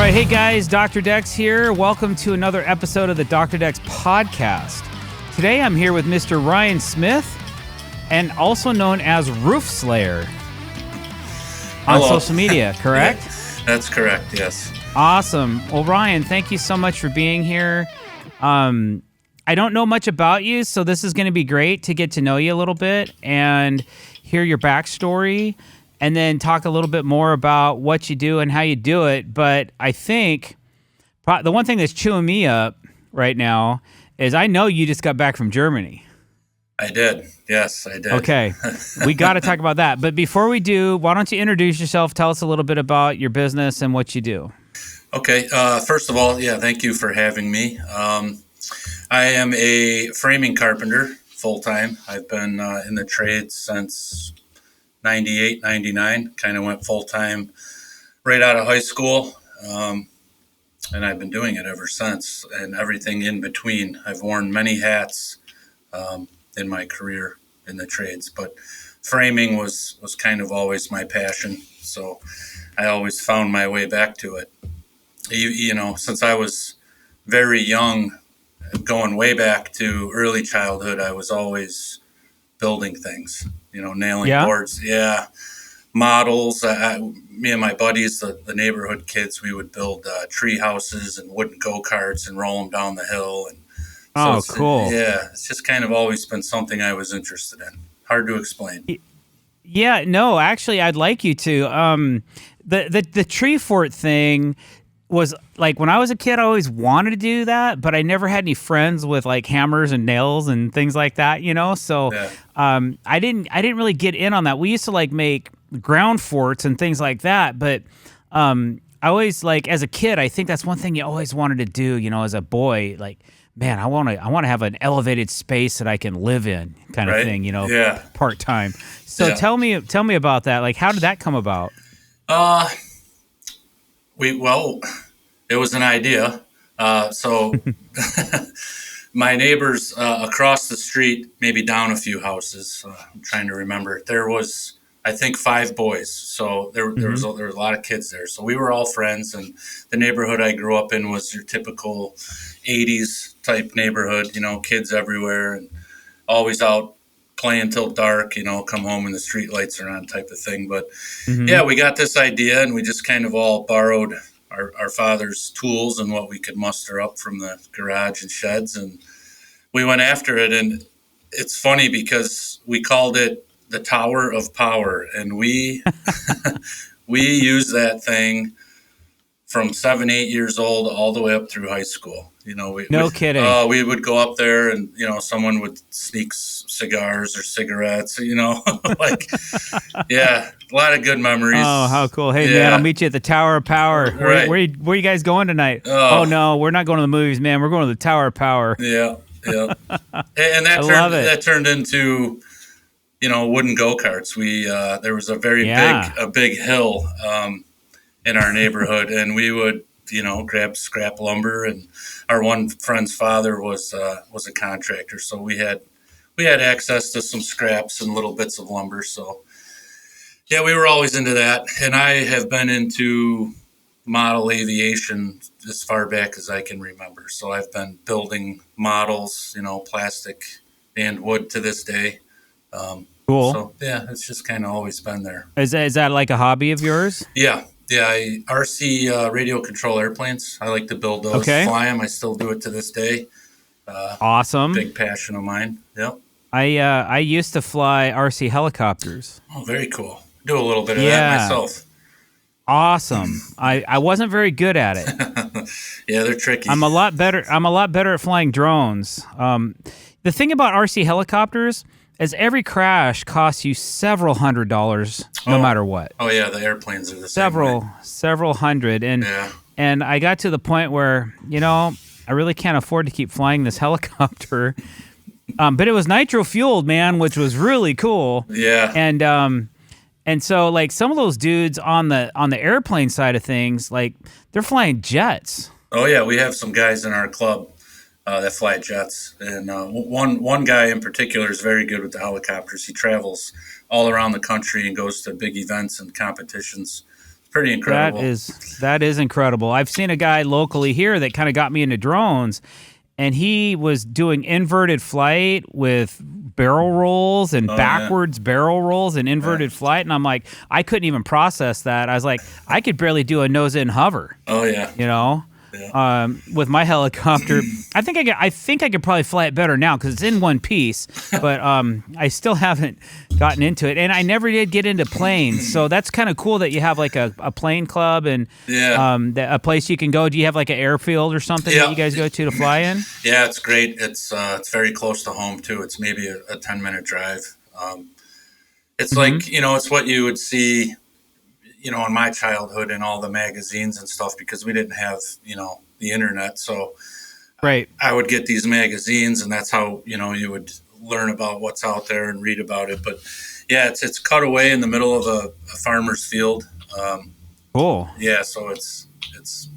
right, hey guys, Dr. Dex here. Welcome to another episode of the Dr. Dex podcast. Today I'm here with Mr. Ryan Smith, and also known as Roof Slayer on social media, correct? That's correct, yes. Awesome. Well, Ryan, thank you so much for being here. I don't know much about you, so this is going to be great to get to know you a little bit and hear your backstory, and then talk a little bit more about what you do and how you do it. But I think the one thing that's chewing me up right now is I know you just got back from Germany. I did. Yes, I did. Okay. We got to talk about that. But before we do, why don't you introduce yourself? Tell us a little bit about your business and what you do. Okay. First of all, thank you for having me. I am a framing carpenter full-time. I've been in the trade since 98, 99, kind of went full-time right out of high school, and I've been doing it ever since, and everything in between. I've worn many hats in my career in the trades, but framing was kind of always my passion, so I always found my way back to it. You know, since I was very young, going way back to early childhood, I was always building things, nailing boards. Yeah. Models. Me and my buddies, the neighborhood kids, we would build tree houses and wooden go-karts and roll them down the hill. And cool. Yeah. It's just kind of always been something I was interested in. Hard to explain. Yeah, no, actually, I'd like you to. The tree fort thing was like when I was a kid, I always wanted to do that, but I never had any friends with like hammers and nails and things like that, So I didn't really get in on that. We used to like make ground forts and things like that, but I always like as a kid, I think that's one thing you always wanted to do, as a boy. Like, man, I want to have an elevated space that I can live in, kind of thing, part time. So tell me about that. Like, how did that come about? It was an idea. So my neighbors across the street, maybe down a few houses, I'm trying to remember, there was, I think, 5 boys. So there was a lot of kids there. So we were all friends, and the neighborhood I grew up in was your typical 80s type neighborhood, kids everywhere and always out playing till dark, come home and the street lights are on type of thing. But we got this idea, and we just kind of all borrowed our father's tools and what we could muster up from the garage and sheds, and we went after it. And it's funny because we called it the Tower of Power, and we used that thing from 7, 8 years old all the way up through high school. Kidding. We would go up there, and someone would sneak cigars or cigarettes. Like, a lot of good memories. Oh, how cool! Hey, man, I'll meet you at the Tower of Power. Right. Where are you guys going tonight? Oh no, we're not going to the movies, man. We're going to the Tower of Power. Yeah. And that turned into wooden go-karts. There was a very big hill in our neighborhood, and we would grab scrap lumber, and our one friend's father was a contractor, so we had access to some scraps and little bits of lumber. So we were always into that, and I have been into model aviation as far back as I can remember. So I've been building models, plastic and wood to this day. Cool. So it's just kind of always been there. Is that like a hobby of yours? Yeah, I RC radio control airplanes. I like to build those, fly them. I still do it to this day. Awesome. Big passion of mine. Yep. I used to fly RC helicopters. Oh, very cool. Do a little bit of that myself. Awesome. I wasn't very good at it. Yeah, they're tricky. I'm a lot better at flying drones. The thing about RC helicopters is every crash costs you several $100s, no matter what. Oh yeah, the airplanes are the same way. Several hundred, and I got to the point where I really can't afford to keep flying this helicopter. But it was nitro fueled, man, which was really cool. Yeah. And so like some of those dudes on the airplane side of things, like they're flying jets. Oh yeah, we have some guys in our club that fly jets, and one guy in particular is very good with the helicopters. He travels all around the country and goes to big events and competitions Pretty incredible. That is incredible. I've seen a guy locally here that kind of got me into drones, and he was doing inverted flight with barrel rolls and backwards barrel rolls and inverted flight, and I'm like, I couldn't even process that. I was like, I could barely do a nose-in hover. Oh yeah. You know. Yeah. With my helicopter, I think I could probably fly it better now because it's in one piece. But I still haven't gotten into it, and I never did get into planes. So that's kind of cool that you have like a plane club and a place you can go. Do you have like an airfield or something that you guys go to fly in? Yeah, it's great. It's very close to home too. It's maybe a 10-minute drive. It's like it's what you would see. In my childhood and all the magazines and stuff, because we didn't have, the internet. So right. I would get these magazines, and that's how, you would learn about what's out there and read about it. But yeah, it's cut away in the middle of a farmer's field. Cool. Yeah. So it's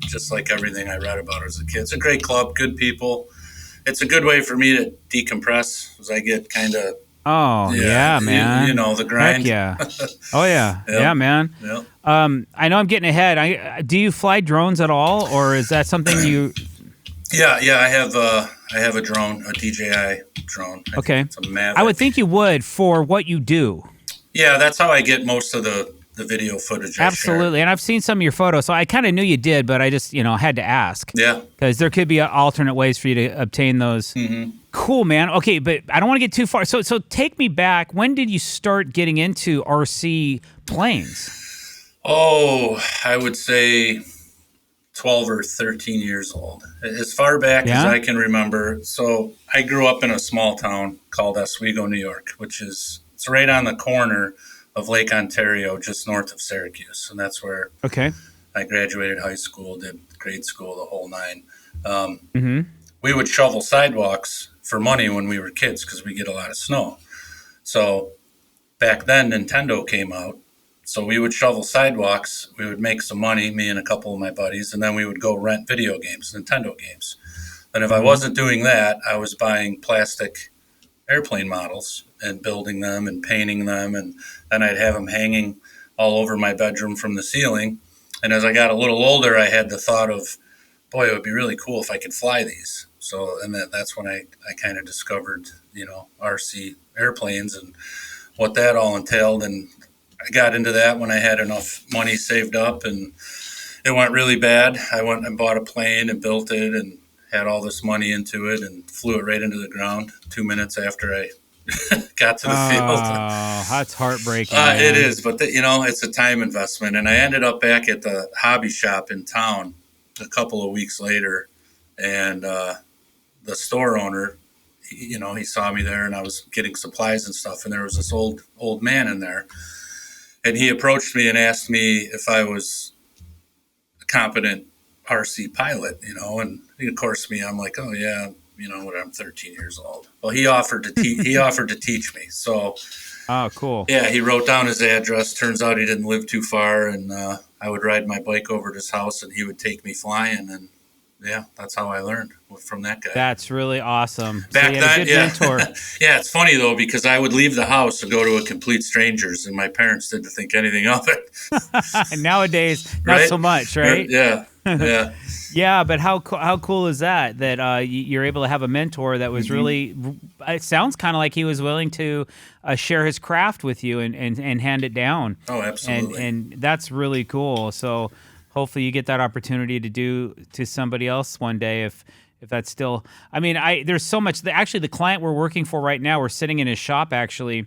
just like everything I read about as a kid. It's a great club, good people. It's a good way for me to decompress as I get kind of, oh yeah, man. The grind. Heck yeah. Oh yeah. Yeah, man. Yep. I know I'm getting ahead. Do you fly drones at all, or is that something you? Yeah. I have a drone, a DJI drone. Okay. It's a Mavic. I would think you would for what you do. Yeah, that's how I get most of the video footage. Absolutely, and I've seen some of your photos, so I kind of knew you did, but I just had to ask. Yeah. Because there could be alternate ways for you to obtain those. Mm-hmm. Cool, man. Okay, but I don't want to get too far. So take me back. When did you start getting into RC planes? Oh, I would say 12 or 13 years old. As far back as I can remember. So I grew up in a small town called Oswego, New York, it's right on the corner of Lake Ontario, just north of Syracuse. And that's where I graduated high school, did grade school, the whole nine. We would shovel sidewalks for money when we were kids because we get a lot of snow. So back then, Nintendo came out. So we would shovel sidewalks, we would make some money, me and a couple of my buddies, and then we would go rent video games, Nintendo games. And if I wasn't doing that, I was buying plastic airplane models and building them and painting them, and then I'd have them hanging all over my bedroom from the ceiling. And as I got a little older, I had the thought of, boy, it would be really cool if I could fly these. So, and that's when I kind of discovered, RC airplanes and what that all entailed. And I got into that when I had enough money saved up, and it went really bad. I went and bought a plane and built it and had all this money into it and flew it right into the ground 2 minutes after I got to the field. Oh, that's heartbreaking. It is, but it's a time investment. And I ended up back at the hobby shop in town a couple of weeks later, and the store owner, he saw me there, and I was getting supplies and stuff, and there was this old man in there. And he approached me and asked me if I was a competent RC pilot, and of course I'm like, oh yeah, I'm 13 years old. Well, he offered to teach me. So, oh, cool. Yeah, he wrote down his address. Turns out he didn't live too far, and I would ride my bike over to his house, and he would take me flying, and yeah, that's how I learned from that guy. That's really awesome. Back then, mentor. Yeah, it's funny though, because I would leave the house and go to a complete stranger's, and my parents didn't think anything of it. Nowadays, not so much, right? Yeah. Yeah, but how cool is that you're able to have a mentor that was really, it sounds kind of like he was willing to share his craft with you and hand it down. Oh, absolutely. And that's really cool. So hopefully you get that opportunity to do to somebody else one day if that's still, there's so much. Actually, the client we're working for right now, we're sitting in his shop actually,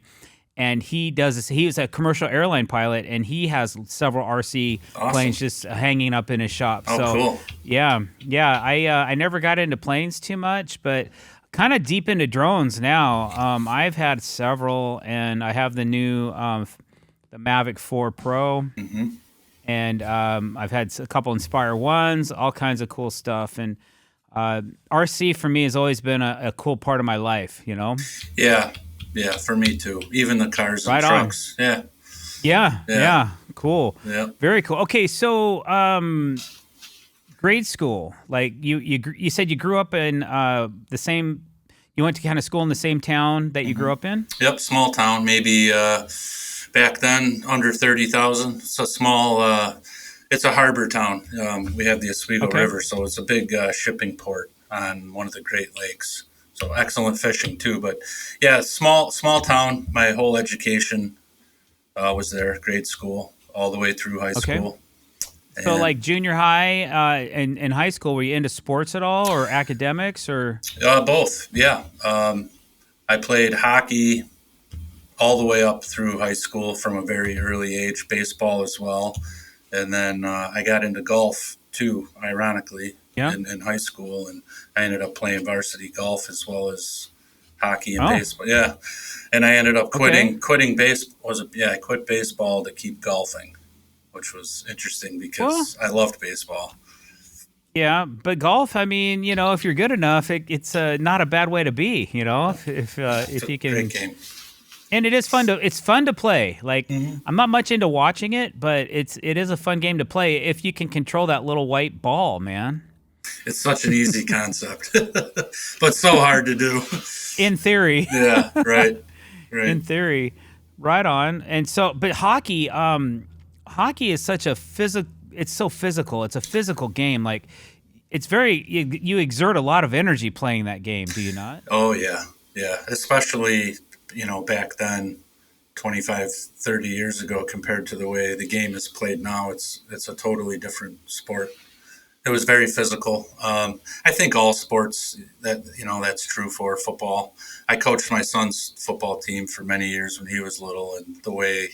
and he does this. He was a commercial airline pilot, and he has several RC planes just hanging up in his shop. Oh, so, cool. Yeah. I never got into planes too much, but kind of deep into drones now. I've had several, and I have the new the Mavic 4 Pro. Mm-hmm. And I've had a couple Inspire 1s, all kinds of cool stuff. And RC for me has always been a cool part of my life, Yeah, for me too. Even the cars and right trucks. On. Yeah. Cool. Yeah. Very cool. Okay, so grade school, like you said you grew up in the same. You went to kind of school in the same town that you grew up in? Yep, small town, maybe back then under 30,000. It's a small. It's a harbor town. We have the Oswego Okay. River, so it's a big shipping port on one of the Great Lakes. So excellent fishing too. But yeah, small town. My whole education was there, grade school all the way through high Okay. school. So And like junior high and high school, were you into sports at all or academics or? both, yeah. I played hockey all the way up through high school from a very early age, baseball as well. And then I got into golf too, ironically, Yeah. in high school. And I ended up playing varsity golf as well as hockey and Oh, baseball. Yeah. And I ended up okay. quitting I quit baseball to keep golfing, which was interesting Well, because I loved baseball. yeah, but golf, I mean, if you're good enough, it's not a bad way to be, It's a if you great can. game. And it's fun to play. Like Hmm. I'm not much into watching it, but it is a fun game to play if you can control that little white ball, man. It's such an easy concept, but so hard to do. In theory, Yeah, right, right. in theory, right on. And so, but hockey is such a physical. It's so physical. It's a physical game. Like it's very you exert a lot of energy playing that game. Do you not? Oh yeah, yeah. Especially back then, 25, 30 years ago, compared to the way the game is played now. It's a totally different sport. It was very physical. I think all sports that's true for football. I coached my son's football team for many years when he was little, and the way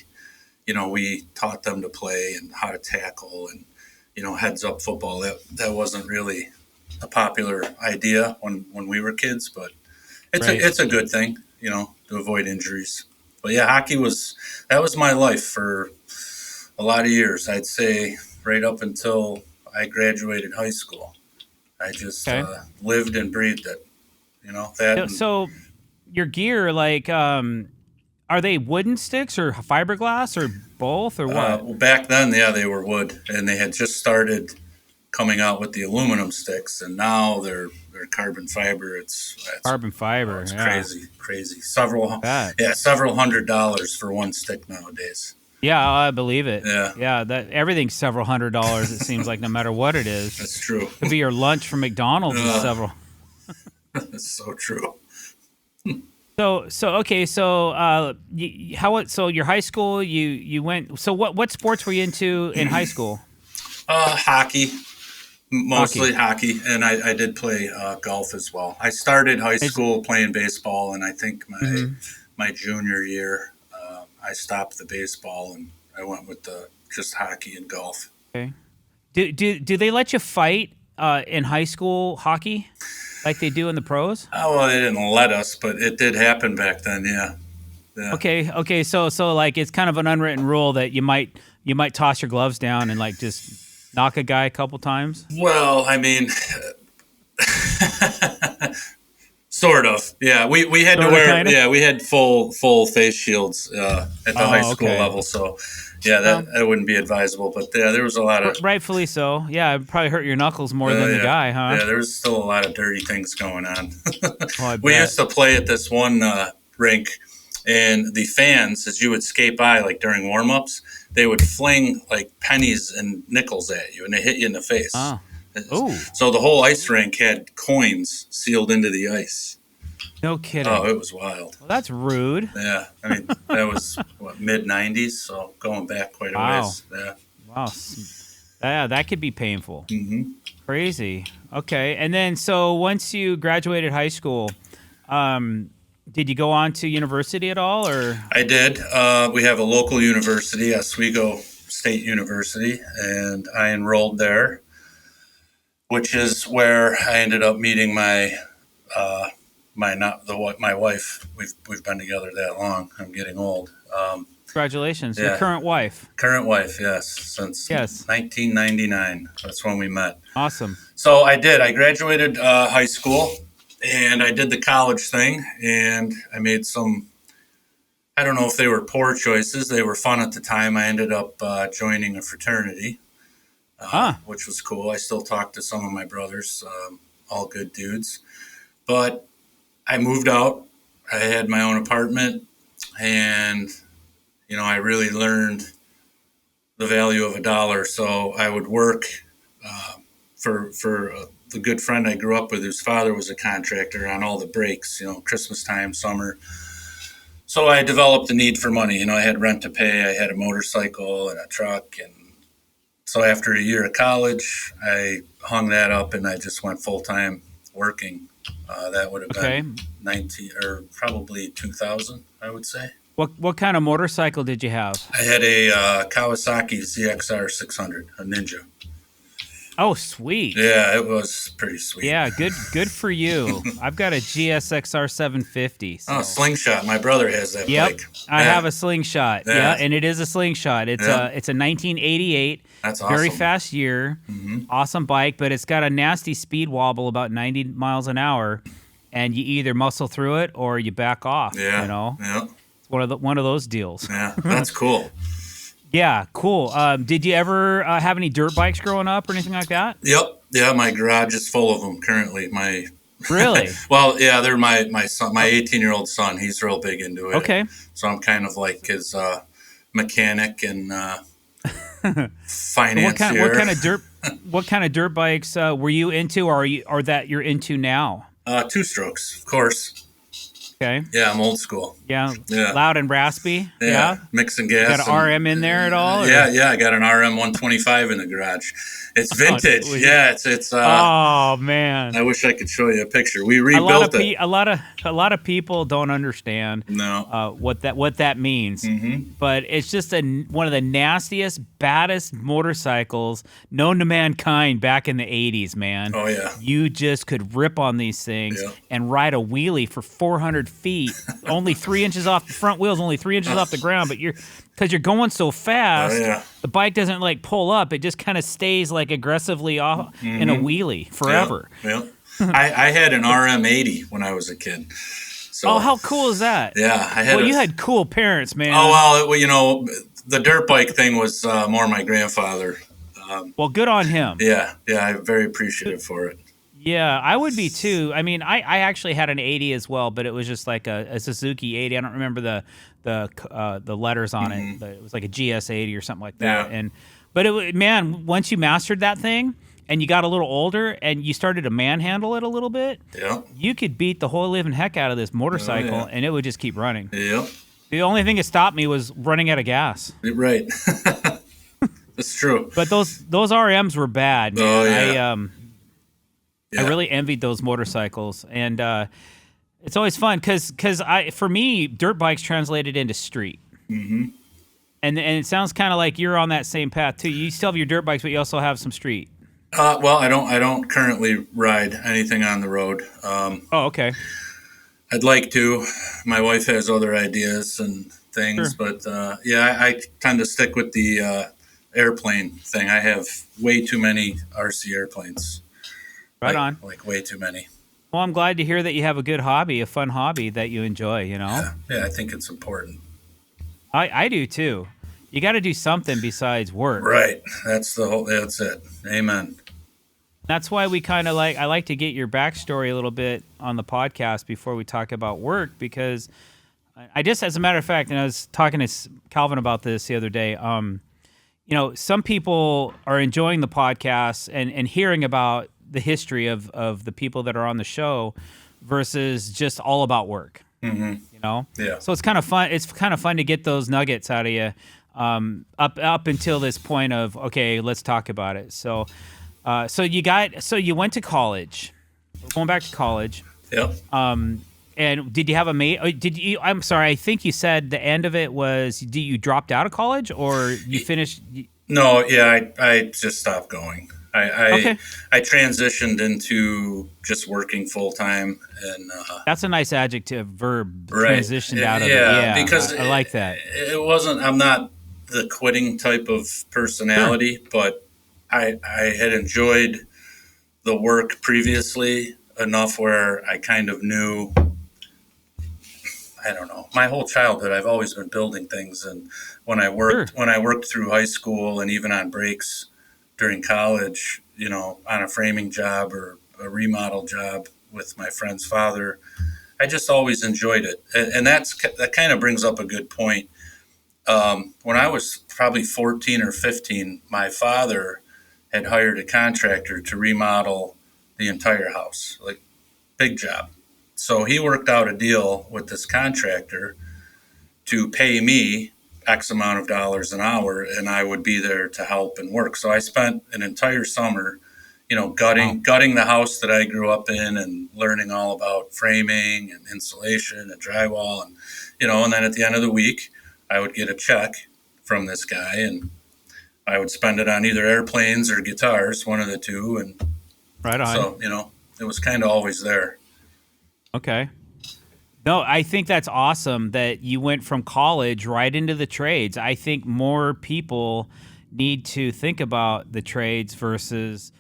we taught them to play and how to tackle and heads up football. That wasn't really a popular idea when we were kids, but Right. it's a good thing, to avoid injuries. But yeah, that was my life for a lot of years. I'd say right up until I graduated high school. I just Okay. lived and breathed it. That. And, So your gear, like, are they wooden sticks or fiberglass or both or what? well, back then, yeah, they were wood, and they had just started coming out with the aluminum sticks, and now they're carbon fiber. Carbon fiber. It's Yeah. crazy, crazy. That. Several $100s for one stick nowadays. Yeah, I believe it. Yeah, Yeah, that everything's several $100s. It seems like no matter what it is, that's true. could be your lunch from McDonald's is Uh, several. that's so true. So okay. So so your high school you went. So what sports were you into in high school? Hockey, Hockey. mostly hockey, and I did play golf as well. I started high It's, school playing baseball, and I think mhm. my junior year, I stopped the baseball and I went with the just hockey and golf. Okay. Do they let you fight in high school hockey like they do in the pros? Oh well, they didn't let us, but it did happen back then. Yeah, yeah. Okay. So like it's kind of an unwritten rule that you might toss your gloves down and like just knock a guy a couple times. Well, I mean, sort of. Yeah, we had to Sorta, wear. kinda. Yeah, we had full face shields at the high Oh, school okay. level. So, yeah, Well, that wouldn't be advisable. But yeah, there was a lot of. rightfully so. Yeah, it probably hurt your knuckles more than the Yeah, guy, huh? yeah. There was still a lot of dirty things going on. Oh, I We bet. used to play at this one rink, and the fans, as you would skate by, like during warm ups, they would fling like pennies and nickels at you, and they hit you in the face. Oh. Ooh, So the whole ice rink had coins sealed into the ice. no Oh, kidding. it was wild. Well, that's rude. Yeah, I mean that was what, mid '90s, so going back quite a Wow. ways. Yeah. Wow. Yeah, that could be painful. Hmm. Crazy. Okay. And then so once you graduated high school, did you go on to university at all or I did. We have a local university, Oswego State University, and I enrolled there, which is where I ended up meeting uh, my wife. We've been together that long. I'm getting old. congratulations, your Yeah, current wife? current wife, yes, since Yes. 1999. That's when we met. Awesome. So I did. I graduated high school, and I did the college thing, and I made some. I don't know if they were poor choices. They were fun at the time. I ended up joining a fraternity, Ah, which was cool. I still talk to some of my brothers, all good dudes. But I moved out. I had my own apartment, and I really learned the value of a dollar. So I would work for the good friend I grew up with, whose father was a contractor, on all the breaks, Christmas time, summer. So I developed the need for money. I had rent to pay. I had a motorcycle and a truck. And so after a year of college, I hung that up and I just went full time working. That would have been 19 or probably 2000, I would say. What kind of motorcycle did you have? I had a Kawasaki ZXR 600, a Ninja. Oh, sweet. Yeah, it was pretty sweet. Yeah, good for you. I've got a GSXR 750. So. Oh, Slingshot. My brother has that bike. I have a Slingshot. Yeah. And it is a Slingshot. It's a 1988. That's awesome. Very fast year. Mm-hmm. Awesome bike, but it's got a nasty speed wobble about 90 miles an hour, and you either muscle through it or you back off. Yeah. Yeah. It's one of those deals. Yeah, that's cool. Yeah, cool. Did you ever have any dirt bikes growing up or anything like that? Yep. Yeah, my garage is full of them currently. Really? Well, yeah, they're my son, my 18-year-old son. He's real big into it. Okay. So I'm kind of like his mechanic and financier. What kind of dirt bikes were you into, or that you're into now? Two strokes, of course. Okay. Yeah, I'm old school. Yeah. Loud and raspy. Yeah. Mixing gas. Got an RM in there at all? Yeah. I got an RM 125 in the garage. It's vintage. Oh, yeah. It's. Oh man. I wish I could show you a picture. We rebuilt it. A lot of people don't understand. No. What that means. Mm-hmm. But it's just one of the nastiest, baddest motorcycles known to mankind back in the 80s, man. Oh yeah. You just could rip on these things and ride a wheelie for 400 feet, only 3 inches off the front wheels, only 3 inches off the ground, but because you're going so fast, the bike doesn't like pull up. It just kind of stays like aggressively off in a wheelie forever. Yeah. I had an RM80 when I was a kid. So, how cool is that? Yeah. You had cool parents, man. Oh, well, the dirt bike thing was more my grandfather. Well, good on him. Yeah. I'm very appreciative for it. Yeah, I would be too. I mean, I actually had an 80 as well, but it was just like a Suzuki 80. I don't remember the letters on it. But it was like a GS 80 or something like that. Yeah. But man, once you mastered that thing and you got a little older and you started to manhandle it a little bit, you could beat the whole living heck out of this motorcycle, and it would just keep running. Yeah. The only thing that stopped me was running out of gas. Right. That's true. But those RMs were bad, man. Oh yeah. I really envied those motorcycles, and it's always fun because for me, dirt bikes translated into street. Mm-hmm. And it sounds kind of like you're on that same path too. You still have your dirt bikes, but you also have some street. Well, I don't currently ride anything on the road. Okay. I'd like to. My wife has other ideas and things, but I tend to stick with the airplane thing. I have way too many RC airplanes. Right on. Like way too many. Well, I'm glad to hear that you have a good hobby, a fun hobby that you enjoy, Yeah, I think it's important. I do too. You got to do something besides work. Right. That's it. Amen. That's why I like to get your backstory a little bit on the podcast before we talk about work, because I just, as a matter of fact, and I was talking to Calvin about this the other day, some people are enjoying the podcast and hearing about the history of the people that are on the show versus just all about work. Mm-hmm. Yeah. So it's kind of fun. It's kind of fun to get those nuggets out of you up until this point of, okay, let's talk about it. So you went to college. We're going back to college. Yep. And did you have a mate? I'm sorry. I think you said the end of it was, you dropped out of college or you finished? No. Yeah. I just stopped going. Okay. I transitioned into just working full time, and that's a nice adjective verb. Right. Transitioned out of it. Yeah, because I like that. It wasn't. I'm not the quitting type of personality, but I had enjoyed the work previously enough where I kind of knew. I don't know. My whole childhood, I've always been building things, and when I worked through high school, and even on breaks during college, on a framing job or a remodel job with my friend's father, I just always enjoyed it. And that kind of brings up a good point. when I was probably 14 or 15, my father had hired a contractor to remodel the entire house, like big job. So he worked out a deal with this contractor to pay me X amount of dollars an hour, and I would be there to help and work. So I spent an entire summer, Wow. gutting the house that I grew up in and learning all about framing and insulation and drywall, and then at the end of the week, I would get a check from this guy, and I would spend it on either airplanes or guitars, one of the two, and Right on. so it was kind of always there. Okay. No, I think that's awesome that you went from college right into the trades. I think more people need to think about the trades versus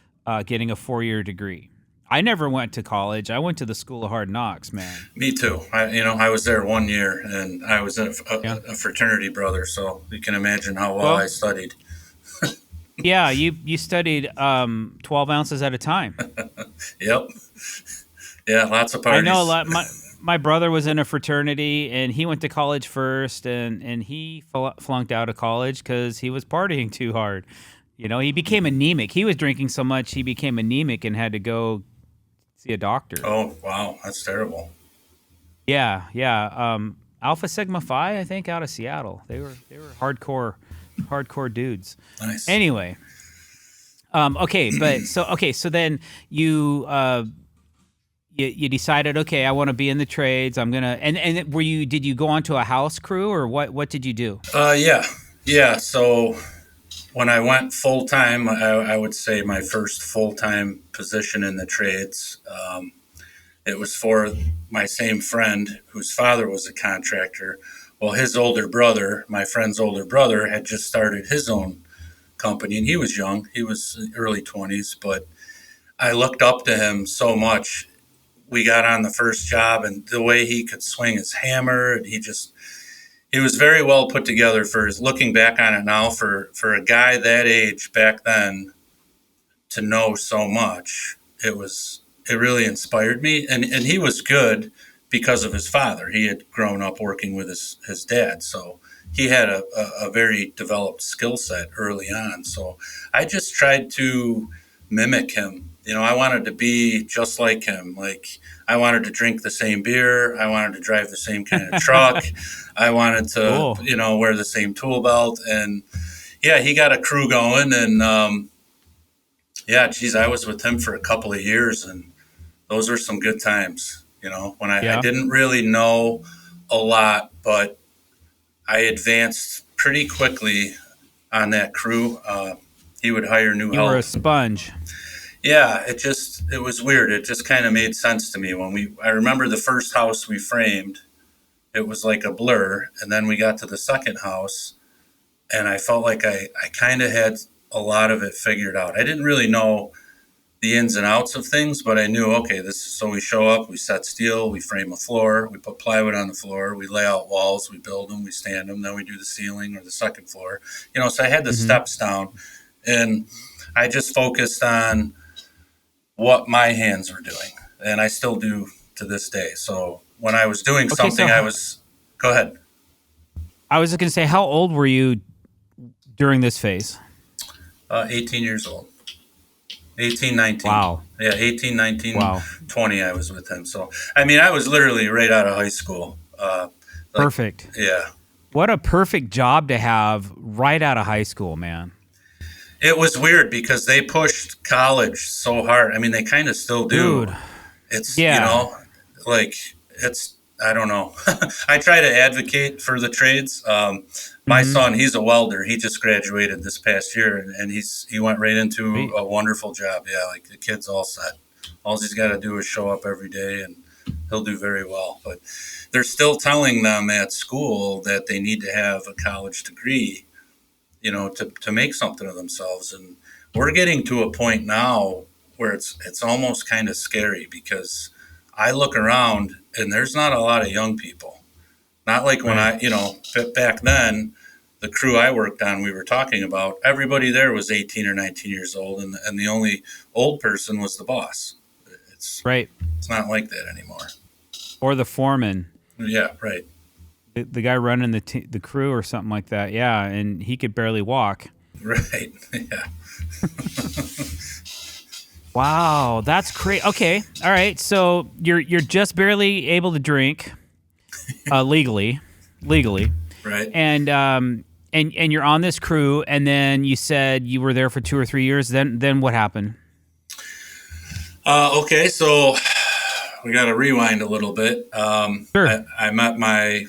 getting a 4-year degree. I never went to college. I went to the School of Hard Knocks, man. Me too. I was there 1 year, and I was Yeah. a fraternity brother, so you can imagine how well I Well, studied. yeah, you studied 12 ounces at a time. Yep. Yeah, lots of I know a parties. lot. My brother was in a fraternity, and he went to college first, and he flunked out of college because he was partying too hard. He became anemic. He was drinking so much he became anemic and had to go see a doctor. Oh, wow, that's terrible. Yeah, yeah. Alpha Sigma Phi, I think, out of Seattle. They were hardcore dudes. Nice. Anyway, so then you decided, okay, I want to be in the trades. I'm gonna and did you go onto a house crew, or what did you do? Yeah, yeah. So when I went full time, I would say my first full time position in the trades. It was for my same friend whose father was a contractor. Well, his older brother, my friend's older brother, had just started his own company, and he was young. He was early 20s, but I looked up to him so much. We got on the first job, and the way he could swing his hammer, and he was very well put together for his, looking back on it now, for a guy that age back then to know so much. It really inspired me, and he was good because of his father. He had grown up working with his dad, so he had a very developed skill set early on. So I just tried to mimic him. I wanted to be just like him. Like, I wanted to drink the same beer. I wanted to drive the same kind of truck. I wanted to, Cool. wear the same tool belt. And yeah, he got a crew going. And yeah, geez, I was with him for a couple of years, and those were some good times. When I Yeah, didn't really know a lot, but I advanced pretty quickly on that crew. He would hire new you were a help. sponge. Yeah, it was weird. It just kind of made sense to me I remember the first house we framed, it was like a blur. And then we got to the second house, and I felt like I kind of had a lot of it figured out. I didn't really know the ins and outs of things, but I knew, okay, so we show up, we set steel, we frame a floor, we put plywood on the floor, we lay out walls, we build them, we stand them, then we do the ceiling or the second floor. So I had the Hmm. steps down, and I just focused on what my hands were doing, and I still do to this day. So when I was doing Okay, something, go ahead. I was just gonna say, how old were you during this phase? 18 years old. 18, 19. Wow, Yeah, 18, 19, wow, 20, I was with him. So, I mean, I was literally right out of high school. Like, perfect. yeah. What a perfect job to have right out of high school, man. It was weird because they pushed college so hard. I mean, they kind of still do. Dude, It's, yeah. like, I don't know. I try to advocate for the trades. My Hmm. son, he's a welder. He just graduated this past year, and he went right into Sweet. a wonderful job. Yeah, like the kid's all set. All he's got to do is show up every day, and he'll do very well. But they're still telling them at school that they need to have a college degree, to make something of themselves. And we're getting to a point now where it's almost kind of scary because I look around and there's not a lot of young people. Not like when Right. back then, the crew I worked on, we were talking about, everybody there was 18 or 19 years old, and the only old person was the boss. It's Right. it's not like that anymore. Or the foreman. Yeah, right. the guy running the crew or something like that. Yeah, and he could barely walk. Right. Yeah. Wow, that's crazy. Okay, all right. So you're just barely able to drink legally, Right. and you're on this crew, and then you said you were there for 2 or 3 years. Then what happened? Okay, so we got to rewind a little bit. Sure. I met my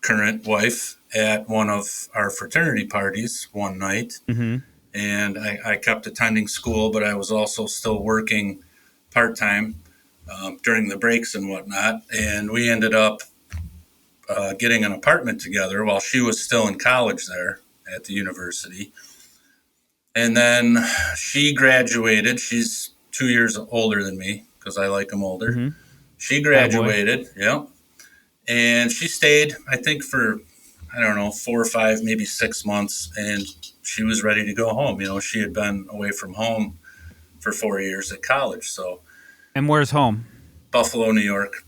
current wife at one of our fraternity parties one night, Mm-hmm. and I kept attending school, but I was also still working part time during the breaks and whatnot. And we ended up getting an apartment together while she was still in college there at the university. And then she graduated. She's 2 years older than me because I like them older. Mm-hmm. She graduated, yeah, and she stayed, I think, for, I don't know, 4 or 5, maybe 6 months, and she was ready to go home. You know, she had been away from home for 4 years at college. So And where's home? Buffalo, New York.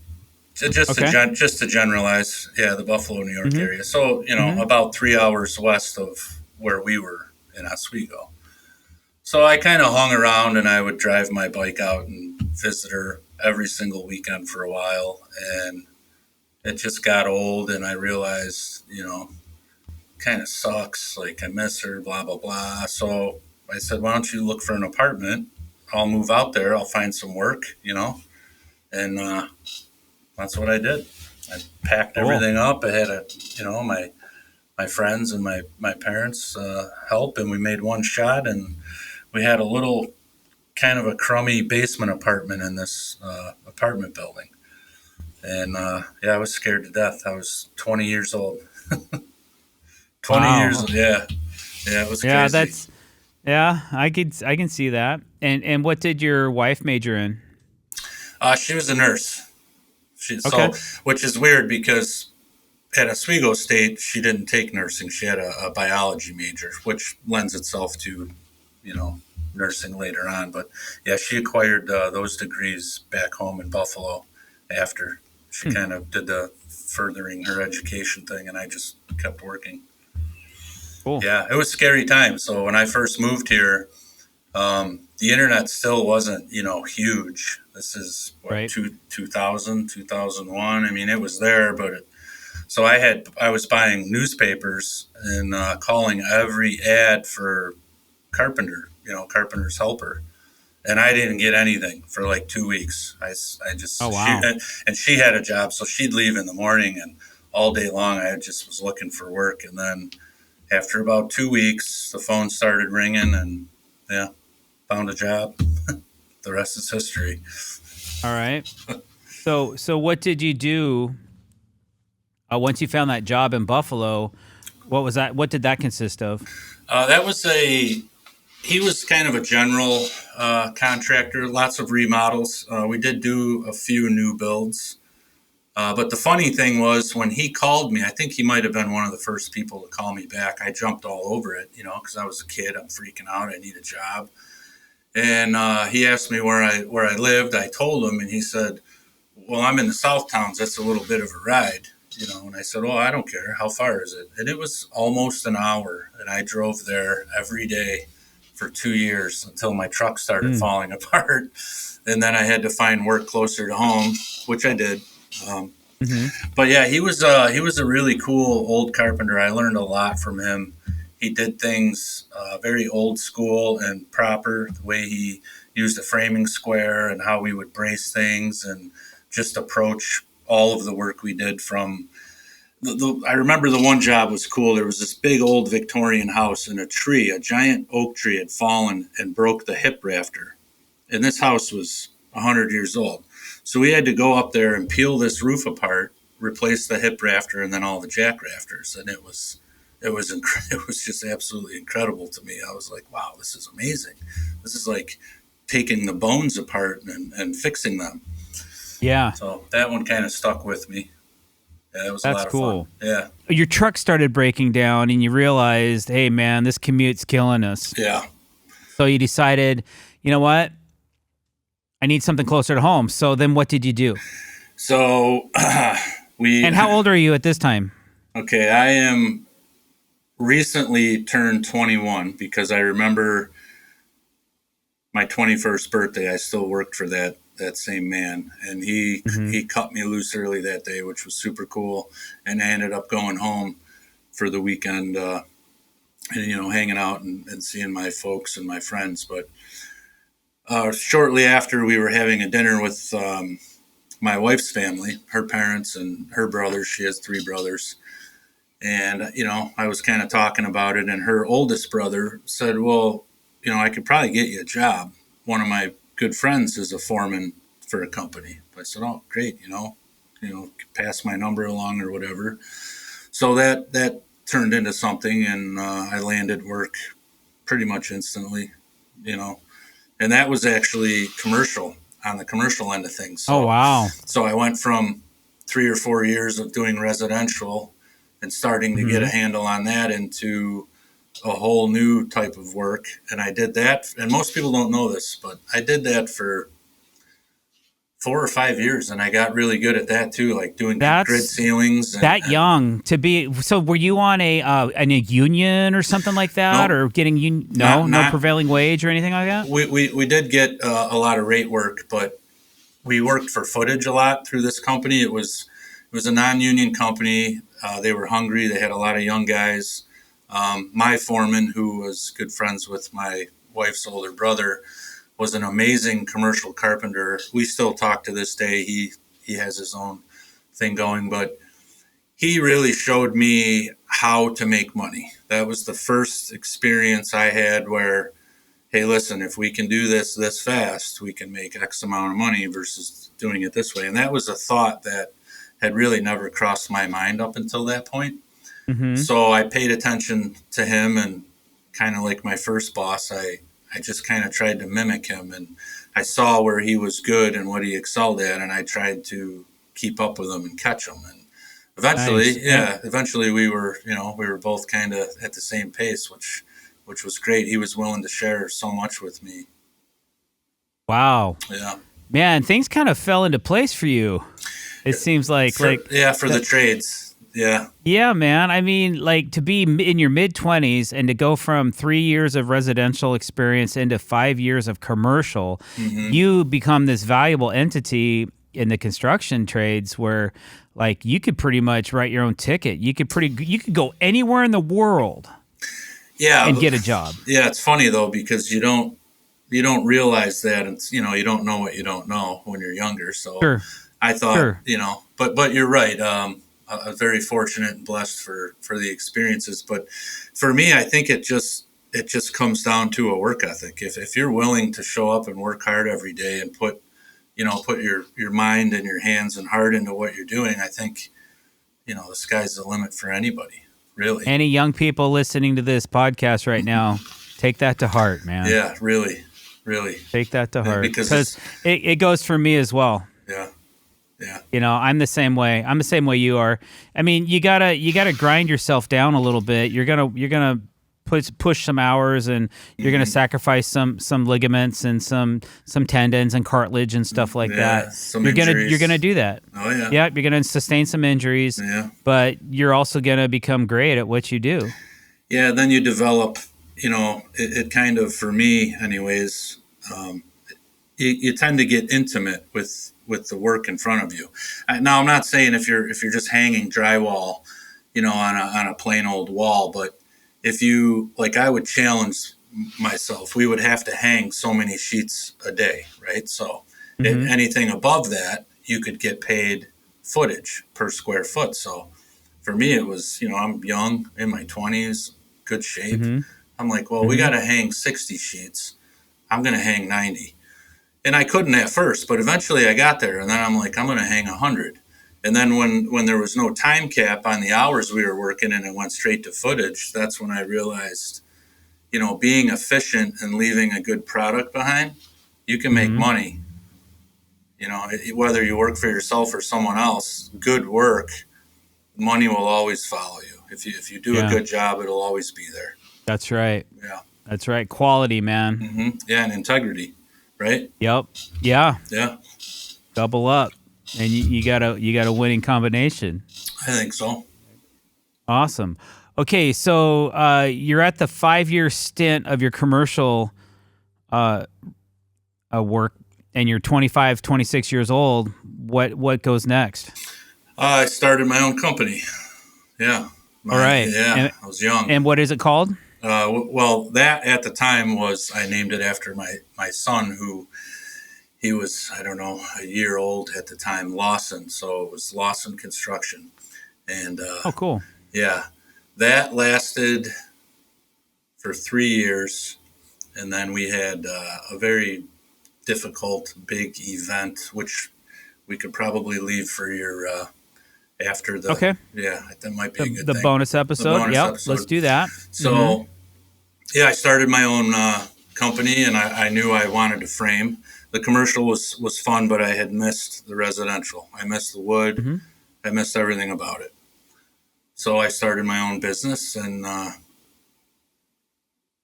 Just to generalize, yeah, the Buffalo, New York Mm-hmm. area. So, you know, Mm-hmm. about 3 hours west of where we were in Oswego. So I kind of hung around, and I would drive my bike out and visit her every single weekend for a while. And it just got old, and I realized, you know, kind of sucks. Like, I miss her, blah, blah, blah. So I said, why don't you look for an apartment? I'll move out there. I'll find some work, you know. And that's what I did. I packed everything up. I had my friends and my parents help, and we made one shot, and we had a little kind of a crummy basement apartment in this apartment building. And yeah, I was scared to death. I was 20 years old. 20 Wow. years old. Yeah. Yeah, it was crazy. I can see that. And what did your wife major in? She was a nurse. Okay. Which is weird because at Oswego State, she didn't take nursing. She had a biology major, which lends itself to, you know, nursing later on. But yeah, she acquired those degrees back home in Buffalo after she kind of did the furthering her education thing, and I just kept working. Cool. Yeah, it was a scary time. So when I first moved here, the internet still wasn't, you know, huge. This is what, Right. 2000, 2001. I mean, it was there, but so I was buying newspapers and calling every ad for Carpenter, you know, Carpenter's helper, and I didn't get anything for like 2 weeks. I just, Oh, wow. and she had a job, so she'd leave in the morning, and all day long I just was looking for work. And then after about 2 weeks, the phone started ringing, and yeah, found a job. The rest is history. All right. So what did you do once you found that job in Buffalo? What was that? What did that consist of? He was kind of a general contractor, lots of remodels. We did do a few new builds. But the funny thing was when he called me, I think he might have been one of the first people to call me back. I jumped all over it, you know, because I was a kid. I'm freaking out. I need a job. And he asked me where I lived. I told him, and he said, well, I'm in the South Towns. That's a little bit of a ride, you know. And I said, well, I don't care. How far is it? And it was almost an hour. And I drove there every day for 2 years until my truck started falling apart. And then I had to find work closer to home, which I did. But yeah, he was a really cool old carpenter. I learned a lot from him. He did things very old school and proper, the way he used a framing square and how we would brace things and just approach all of the work we did from I remember the one job was cool. There was this big old Victorian house, and a giant oak tree had fallen and broke the hip rafter. And this house was 100 years old. So we had to go up there and peel this roof apart, replace the hip rafter, and then all the jack rafters. And it was just absolutely incredible to me. I was like, wow, this is amazing. This is like taking the bones apart and fixing them. Yeah. So that one kind of stuck with me. Yeah, it was a lot of cool. fun. Yeah. Your truck started breaking down, and you realized, hey, man, this commute's killing us. Yeah. So you decided, you know what? I need something closer to home. So then what did you do? So And how old are you at this time? Okay, I am recently turned 21 because I remember my 21st birthday. I still worked for that same man, and Mm-hmm. he cut me loose early that day, which was super cool. And I ended up going home for the weekend, and hanging out and seeing my folks and my friends. But shortly after, we were having a dinner with my wife's family, her parents and her brothers. She has three brothers. And, I was kind of talking about it, and her oldest brother said, well, I could probably get you a job. One of my good friends is a foreman for a company. I said, oh, great, pass my number along or whatever. So that turned into something, and I landed work pretty much instantly, you know, and that was actually commercial, on the commercial end of things. Oh, So, wow. so I went from 3 or 4 years of doing residential and starting to get a Mm-hmm. handle on that into a whole new type of work. And I did that, and most people don't know this, but I did that for 4 or 5 years, and I got really good at that too, like doing grid That's ceilings that young to be. So were you on a union or something like that, no, or getting no not prevailing wage or anything like that? we did get a lot of rate work, but we worked for footage a lot through this company. It was a non-union company. They were hungry. They had a lot of young guys. My foreman, who was good friends with my wife's older brother, was an amazing commercial carpenter. We still talk to this day. He has his own thing going, but he really showed me how to make money. That was the first experience I had where, hey, listen, if we can do this fast, we can make X amount of money versus doing it this way. And that was a thought that had really never crossed my mind up until that point. Mm-hmm. So I paid attention to him, and kind of like my first boss, I just kind of tried to mimic him, and I saw where he was good and what he excelled at, and I tried to keep up with him and catch him. And Nice. eventually we were both kind of at the same pace, which was great. He was willing to share so much with me. Wow. Yeah. Man, things kind of fell into place for you. It seems like For the that, trades. Yeah. yeah, man. I mean, like to be in your mid-20s and to go from 3 years of residential experience into 5 years of commercial, Hmm. you become this valuable entity in the construction trades where like you could pretty much write your own ticket. You could go anywhere in the world Yeah. and get a job. Yeah. It's funny though, because you don't realize that. It's, you don't know what you don't know when you're younger. So Sure. I thought, Sure. but you're right. I was very fortunate and blessed for the experiences. But for me, I think it just comes down to a work ethic. If you're willing to show up and work hard every day and put your mind and your hands and heart into what you're doing, I think, the sky's the limit for anybody, really. Any young people listening to this podcast right now, take that to heart, man. Yeah, really, really. Take that to heart Because because it goes for me as well. yeah, yeah. I'm the same way. I'm the same way you are. I mean, you gotta grind yourself down a little bit. You're gonna push some hours, and you're gonna Mhm. sacrifice some ligaments and some tendons and cartilage and stuff like Yeah, that. some You're injuries. gonna do that. Oh yeah. Yeah, you're gonna sustain some injuries, Yeah. but you're also gonna become great at what you do. Yeah, then you develop, it kind of, for me anyways, um, you tend to get intimate with the work in front of you. Now, I'm not saying if you're just hanging drywall, on a plain old wall, but if you, like, I would challenge myself, we would have to hang so many sheets a day, right? So Hmm. anything above that, you could get paid footage per square foot. So for me, it was, I'm young, in my 20s, good shape. Hmm. I'm like, well, we Hmm. got to hang 60 sheets. I'm going to hang 90. And I couldn't at first, but eventually I got there. And then I'm like, I'm going to hang 100. And then when there was no time cap on the hours we were working and it went straight to footage, that's when I realized, being efficient and leaving a good product behind, you can make Hmm. money. Whether you work for yourself or someone else, good work, money will always follow you. If you do a Yeah, good job, it'll always be there. that's right. Yeah. That's right. Quality, man. Yeah, and integrity, right? Yep. Yeah. Yeah, Double up, and you got a winning combination. I think so. Awesome. Okay, so you're at the 5-year stint of your commercial uh, work, and you're 25, 26 years old. What goes next? I started my own company. Yeah, All right, I was young. and what is it called? Well, that at the time was I named it after my son, who he was, I don't know, a year old at the time, Lawson. So it was Lawson Construction, and Oh, cool. yeah, that lasted for 3 years, and then we had a very difficult big event, which we could probably leave for your after the. Okay. Yeah, that might be a good The thing. bonus episode. The bonus Yep, episode. let's do that. So, yeah, I started my own company, and I knew I wanted to frame. The commercial was fun, but I had missed the residential. I missed the wood. Mm-hmm. I missed everything about it. So I started my own business, and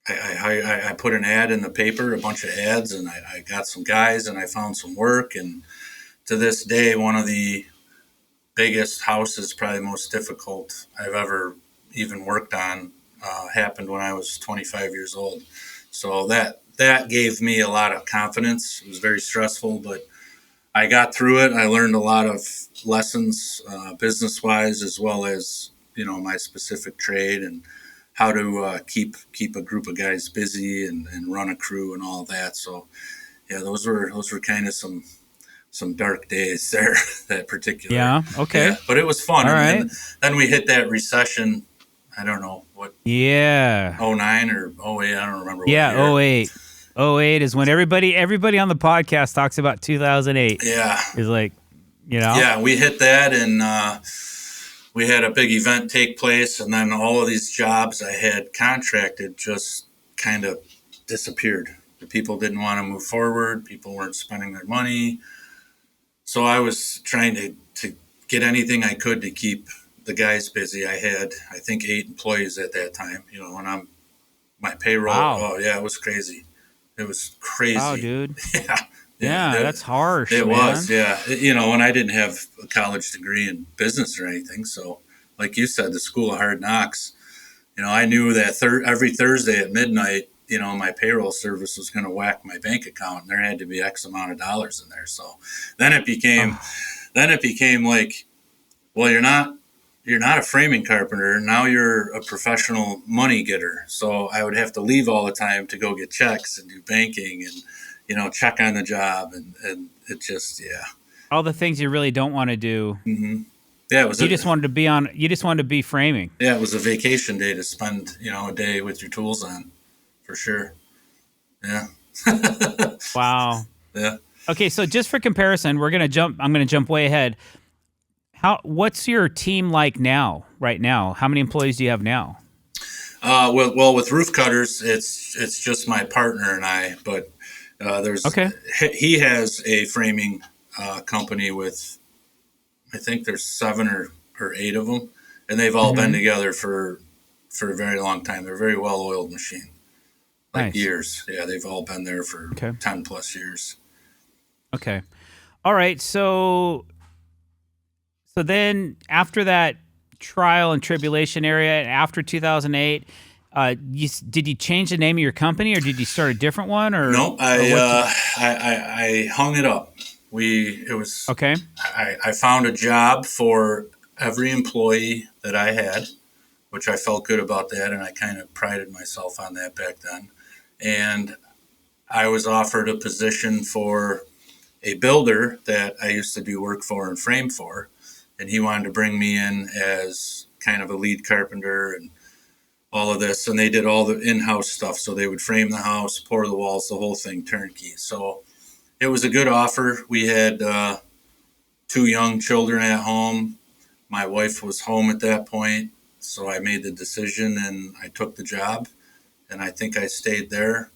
I put an ad in the paper, a bunch of ads, and I got some guys, and I found some work. And to this day, one of the biggest houses, probably the most difficult I've ever even worked on, happened when I was 25 years old. So that gave me a lot of confidence. It was very stressful, but I got through it. I learned a lot of lessons, business wise, as well as my specific trade and how to keep a group of guys busy and run a crew and all that. So yeah, those were kind of some dark days there. That particular. Yeah. Okay. Yeah, but it was fun. All right. And then we hit that recession. I don't know what. Yeah. 09 or 08. I don't remember. Yeah. What year. 08. 08 is when everybody on the podcast talks about 2008. Yeah. Is like, Yeah, we hit that, and we had a big event take place, and then all of these jobs I had contracted just kind of disappeared. The people didn't want to move forward. People weren't spending their money. So I was trying to get anything I could to keep the guys busy. I had, I think, 8 employees at that time. When my payroll. Wow. Oh yeah, it was crazy. It was crazy. Wow, dude. Yeah. Yeah, that's harsh. It man. was, yeah. And I didn't have a college degree in business or anything. So, like you said, the school of hard knocks. I knew that every Thursday at midnight, my payroll service was going to whack my bank account, and there had to be X amount of dollars in there. So then it became like, well, you're not a framing carpenter. Now you're a professional money getter. So I would have to leave all the time to go get checks and do banking and, check on the job. And it just, yeah. All the things you really don't want to do. Mm-hmm. Yeah, You just wanted to be framing. Yeah, it was a vacation day to spend, a day with your tools on, for sure. Yeah. Wow. Yeah. Okay, so just for comparison, I'm going to jump way ahead. What's your team like right now? How many employees do you have now? Well, with roof cutters, it's just my partner and I, but he has a framing company with, I think there's 7 or 8 of them, and they've all been together for a very long time. They're a very well-oiled machine, Nice. Years. Yeah, they've all been there for 10 plus years. Okay. All right. So then after that trial and tribulation area, after 2008, did you change the name of your company, or did you start a different one? Or no, I hung it up. It was okay. I found a job for every employee that I had, which I felt good about that, and I kind of prided myself on that back then. And I was offered a position for a builder that I used to do work for and frame for, and he wanted to bring me in as kind of a lead carpenter and all of this. And they did all the in-house stuff, so they would frame the house, pour the walls, the whole thing turnkey. So it was a good offer. We had 2 young children at home. My wife was home at that point, so I made the decision and I took the job. And I think I stayed there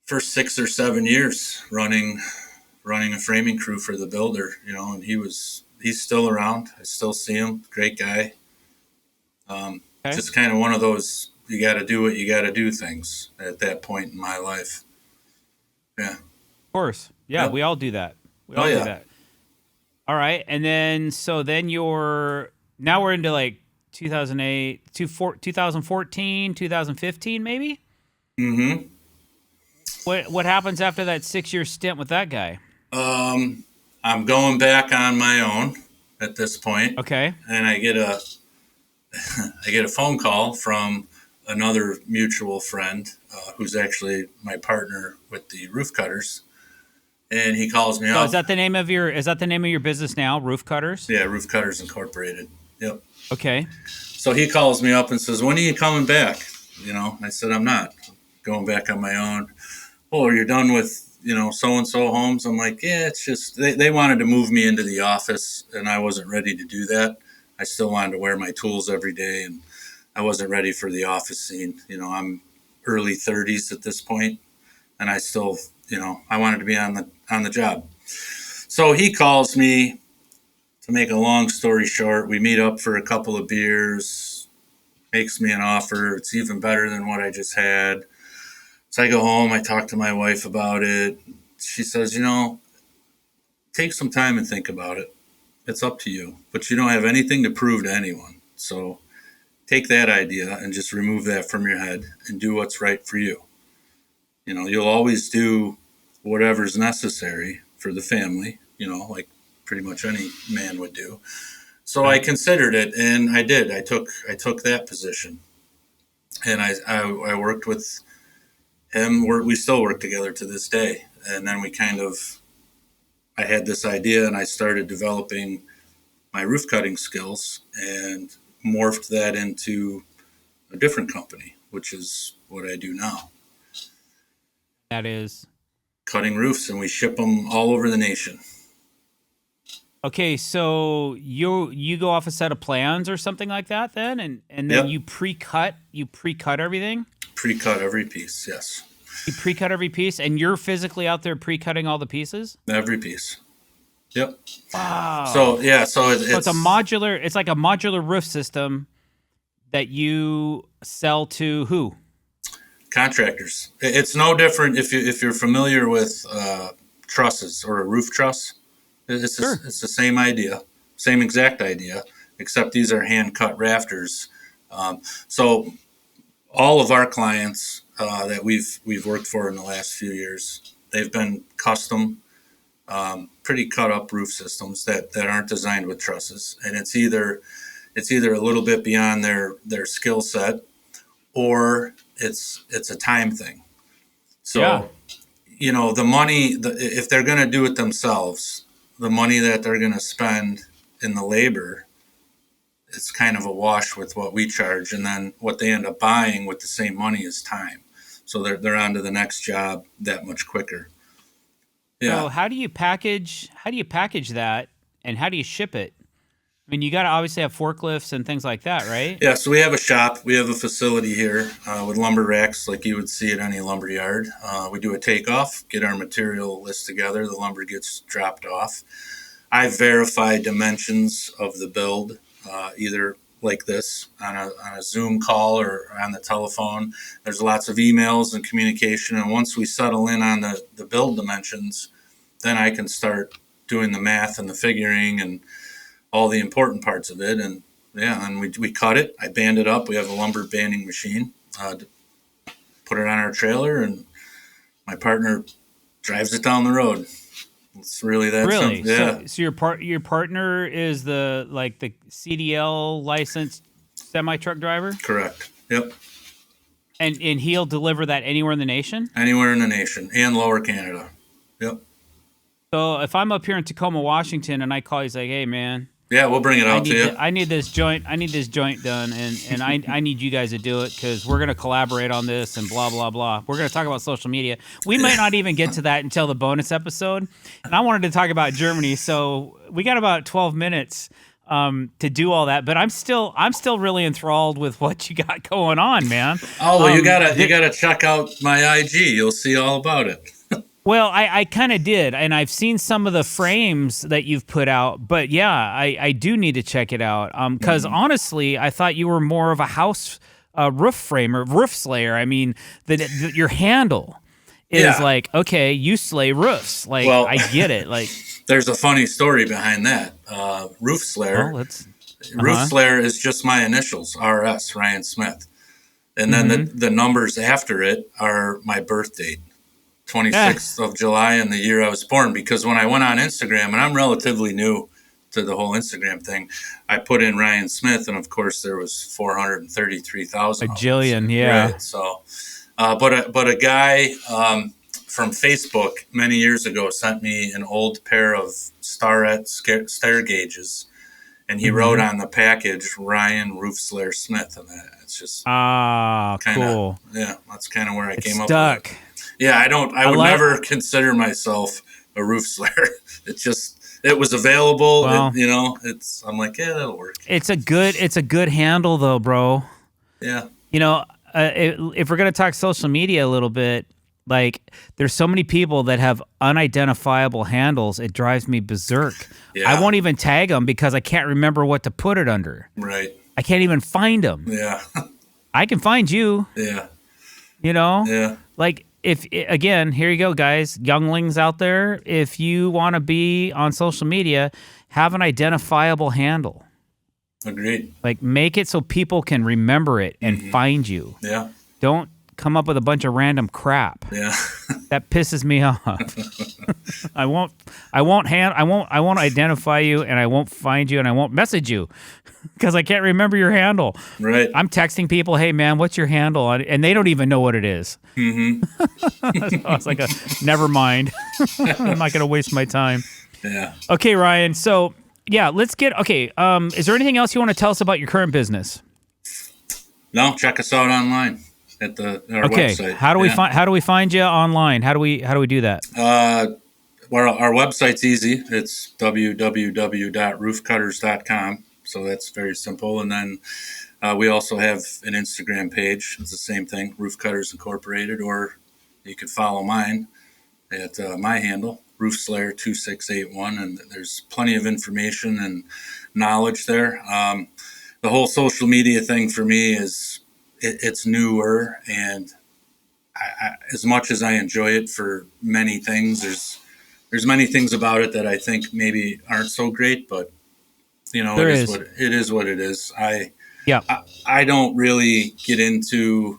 for 6 or 7 years running a framing crew for the builder, and he's still around. I still see him. Great guy. Just kind of one of those, you got to do what you got to do things at that point in my life. Yeah. Of course. Yeah, Yep. we all do that. We all do that. All right. And then, now we're into like 2008, 2014, 2015, maybe. Mm-hmm. What happens after that 6-year stint with that guy? I'm going back on my own at this point, Okay. and I get a phone call from another mutual friend who's actually my partner with the roof cutters, and he calls me So up. is that the name of your business now, Roof Cutters? Yeah, Roof Cutters Incorporated. Yep. Okay. So he calls me up and says, "When are you coming back?" I said, "I'm not going back on my own." "Oh, are you done with so and so homes?" I'm like, "Yeah, it's just they wanted to move me into the office, and I wasn't ready to do that. I still wanted to wear my tools every day, and I wasn't ready for the office scene. I'm early 30s at this point, and I still, I wanted to be on the job." So he calls me. To make a long story short, we meet up for a couple of beers, makes me an offer. It's even better than what I just had. So I go home, I talk to my wife about it. She says, take some time and think about it. It's up to you, but you don't have anything to prove to anyone. So take that idea and just remove that from your head and do what's right for you. You'll always do whatever's necessary for the family, like pretty much any man would do. So I considered it, and I did. I took that position, and I worked with him. We still work together to this day. And then I had this idea, and I started developing my roof cutting skills and morphed that into a different company, which is what I do now. That is Cutting roofs, and we ship them all over the nation. okay. So you go off a set of plans or something like that, then, and then Yep. you pre-cut everything. Pre-cut every piece, yes. You pre-cut every piece, and you're physically out there pre-cutting all the pieces. Every piece. Yep. Wow. So yeah, so It's a modular. It's like a modular roof system that you sell to who? contractors. It's no different if you're familiar with trusses or a roof truss. It's the same idea, same exact idea, except these are hand cut rafters. So all of our clients that we've worked for in the last few years, they've been custom, pretty cut up roof systems that aren't designed with trusses, and it's either a little bit beyond their skill set, or it's a time thing. So, the money, if they're going to do it themselves, the money that they're going to spend in the labor, it's kind of a wash with what we charge, and then what they end up buying with the same money is time. So they're on to the next job that much quicker. Yeah. So how do you package that, and how do you ship it? I mean, you got to obviously have forklifts and things like that, right? Yeah, so we have a shop. We have a facility here with lumber racks like you would see at any lumber yard. We do a takeoff, get our material list together. The lumber gets dropped off. I verify dimensions of the build, either like this on a Zoom call or on the telephone. There's lots of emails and communication. And once we settle in on the build dimensions, then I can start doing the math and the figuring and all the important parts of it. And we cut it. I band it up. We have a lumber banding machine. Put it on our trailer, and my partner drives it down the road. It's really that simple. Yeah. So your partner is the CDL licensed semi truck driver? Correct. Yep. And he'll deliver that anywhere in the nation? Anywhere in the nation and Lower Canada. Yep. So if I'm up here in Tacoma, Washington, and I call you, say, "Hey, man, yeah, we'll bring it out to you. I need this joint done, and I need you guys to do it because we're gonna collaborate on this and blah blah blah. We're gonna talk about social media. We might not even get to that until the bonus episode. And I wanted to talk about Germany, so we got about 12 minutes to do all that. But I'm still really enthralled with what you got going on, man. Oh well, you gotta check out my IG. You'll see all about it. Well, I kind of did, and I've seen some of the frames that you've put out, but yeah, I do need to check it out. Because honestly, I thought you were more of a house roof framer, roof slayer. I mean, your handle is like, okay, you slay roofs. Like, well, I get it. Like, there's a funny story behind that. Roof slayer. Well, Roof Slayer is just my initials, RS, Ryan Smith. And then the numbers after it are my birth date, 26th of July and the year I was born. Because when I went on Instagram, and I'm relatively new to the whole Instagram thing, I put in Ryan Smith, and of course there was 433,000. A jillion, yeah. Right, so, but a guy from Facebook many years ago sent me an old pair of Starrett stair gauges, and he wrote on the package Ryan Roof Slayer Smith, and it's just cool. Yeah, that's kind of where I came stuck. up with it. Yeah, I would never consider myself a roof slayer. It was available. Well, I'm like, yeah, that'll work. It's a good handle though, bro. Yeah. If we're gonna talk social media a little bit, like there's so many people that have unidentifiable handles. It drives me berserk. Yeah. I won't even tag them because I can't remember what to put it under. Right. I can't even find them. Yeah. I can find you. Yeah. Yeah. Like. Again, here you go, guys, younglings out there. If you want to be on social media, have an identifiable handle. Agreed. Like, make it so people can remember it and find you. Yeah. Don't come up with a bunch of random crap. Yeah. That pisses me off. I won't identify you, and I won't find you, and I won't message you because I can't remember your handle. Right. I'm texting people, hey man, what's your handle? And they don't even know what it is. So it's like never mind. I'm not going to waste my time. Yeah. Okay, Ryan. So yeah, let's get, is there anything else you want to tell us about your current business? No, check us out online at our website. How do we find you online? How do we do that? Well, our website's easy. It's www.roofcutters.com. So that's very simple. And then we also have an Instagram page. It's the same thing, Roof Cutters Incorporated, or you can follow mine at my handle, Roof Slayer 2681. And there's plenty of information and knowledge there. The whole social media thing for me is it's newer, and I, as much as I enjoy it for many things, there's many things about it that I think maybe aren't so great, but it is what it is. I don't really get into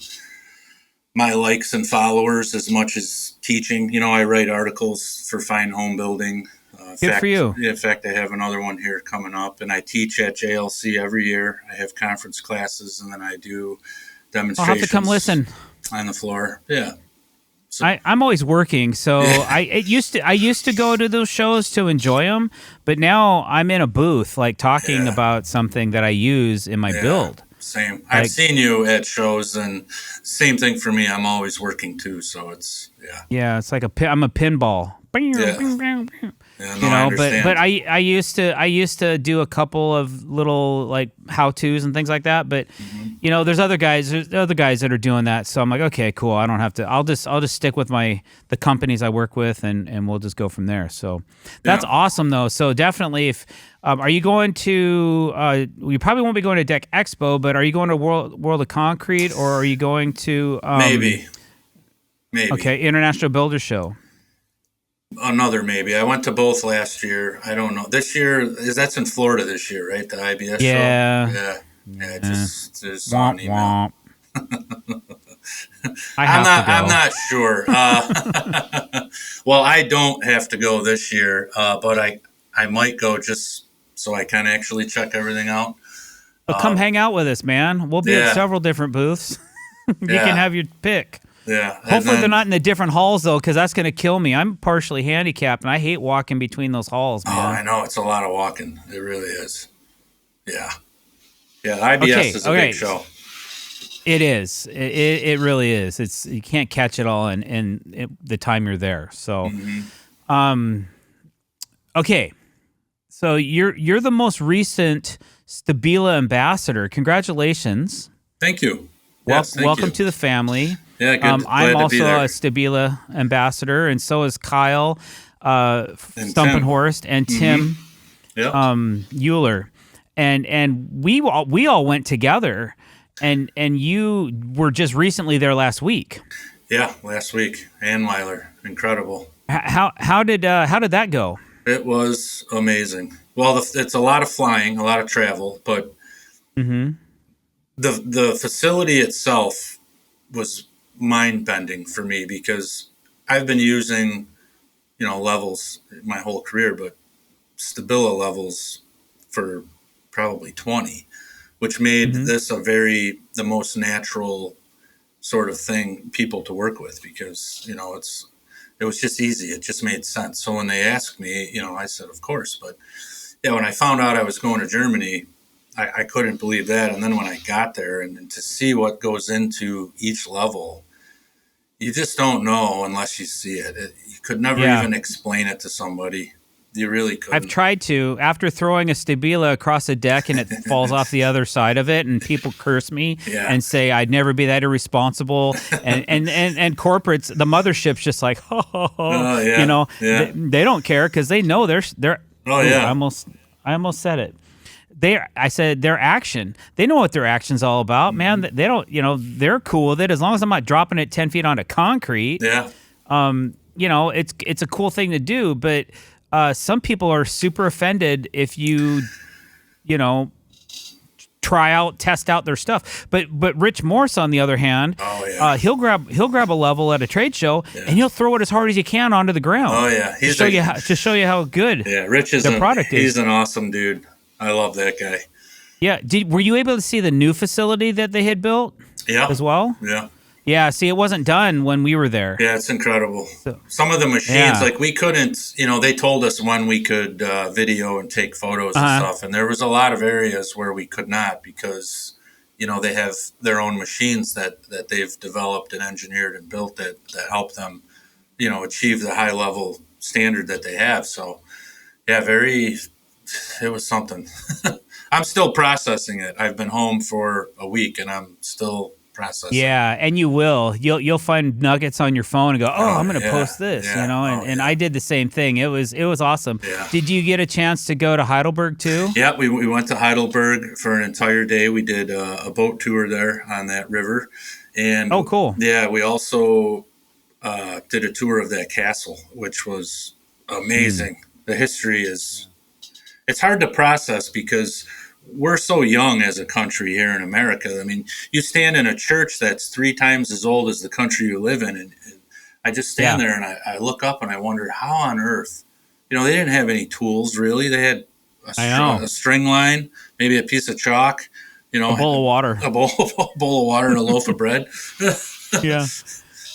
my likes and followers as much as teaching. I write articles for Fine Home Building. Good for you. In fact, I have another one here coming up, and I teach at JLC every year. I have conference classes, and then I do demonstrations. I'll have to come listen on the floor. Yeah. So, I'm always working, so I used to go to those shows to enjoy them, but now I'm in a booth like talking about something that I use in my build. Same. I've seen you at shows, and same thing for me. I'm always working too, so it's it's like I'm a pinball. Yeah, but I used to do a couple of little like how-tos and things like that, but there's other guys that are doing that, so I'm like, okay, cool, I don't have to, I'll just stick with the companies I work with, and we'll just go from there. So that's awesome though. So definitely, if are you going to you probably won't be going to Deck Expo, but are you going to World of Concrete, or are you going to maybe okay, International Builder Show? Another maybe. I went to both last year. I don't know. This year, that's in Florida this year, right? The IBS show? Yeah. Just saw an email. I'm not sure. Well, I don't have to go this year, but I might go just so I can actually check everything out. Well, come hang out with us, man. We'll be at several different booths. You can have your pick. Yeah. Hopefully they're not in the different halls, though, because that's going to kill me. I'm partially handicapped, and I hate walking between those halls, man. Oh, I know. It's a lot of walking. It really is. Yeah. Yeah, IBS is a big show. It is. It really is. You can't catch it all in the time you're there. So, okay. So you're the most recent Stabila ambassador. Congratulations. Thank you. Welcome to the family. Yeah, good. I'm also a Stabila ambassador, and so is Kyle Stumpenhorst and Tim Euler. And we all went together, and you were just recently there last week. Yeah, last week. Ann Weiler, incredible. How did that go? It was amazing. Well, it's a lot of flying, a lot of travel, but Mm-hmm. the facility itself was mind bending for me because I've been using, levels my whole career, but Stabila levels for probably 20, which made Mm-hmm. this the most natural sort of thing people to work with because, it was just easy. It just made sense. So when they asked me, I said, of course. But yeah, when I found out I was going to Germany, I couldn't believe that. And then when I got there and to see what goes into each level, you just don't know unless you see it. You could never Yeah. even explain it to somebody. You really I've couldn't. tried to after throwing a Stabila across a deck and it falls off the other side of it, and people curse me Yeah. and say I'd never be that irresponsible. And corporates, the mothership's just like, Oh, yeah. Yeah. they don't care because they know they're. Oh, Ooh, yeah. I almost said it. I said their action. They know what their action's all about, man. They don't, they're cool with it as long as I'm not dropping it 10 feet onto concrete. Yeah. It's a cool thing to do, but some people are super offended if you know, test out their stuff. But Rich Morse, on the other hand, Oh, yeah. he'll grab a level at a trade show and he'll throw it as hard as he can onto the ground. Oh, yeah. To show you how good Yeah, Rich is the product is. he's an awesome dude. I love that guy. Yeah. Were you able to see the new facility that they had built Yeah. as well? Yeah. Yeah. See, it wasn't done when we were there. Yeah, it's incredible. So- Some of the machines, Yeah. like we couldn't, they told us when we could video and take photos and stuff. And there was a lot of areas where we could not because, they have their own machines that they've developed and engineered and built that help them, achieve the high level standard that they have. So, yeah, it was something. I'm still processing it. I've been home for a week and I'm still processing. Yeah, and you will. You'll find nuggets on your phone and go, "Oh, I'm going to post this," Yeah. And I did the same thing. It was awesome. Yeah. Did you get a chance to go to Heidelberg too? Yeah, we went to Heidelberg for an entire day. We did a boat tour there on that river. And Oh, cool. Yeah, we also did a tour of that castle, which was amazing. The history it's hard to process because we're so young as a country here in America. I mean, you stand in a church that's 3 times as old as the country you live in, and I just stand there and I look up and I wonder how on earth, they didn't have any tools really. They had a string line, maybe a piece of chalk, A bowl of water. a bowl of water and a loaf of bread. Yeah.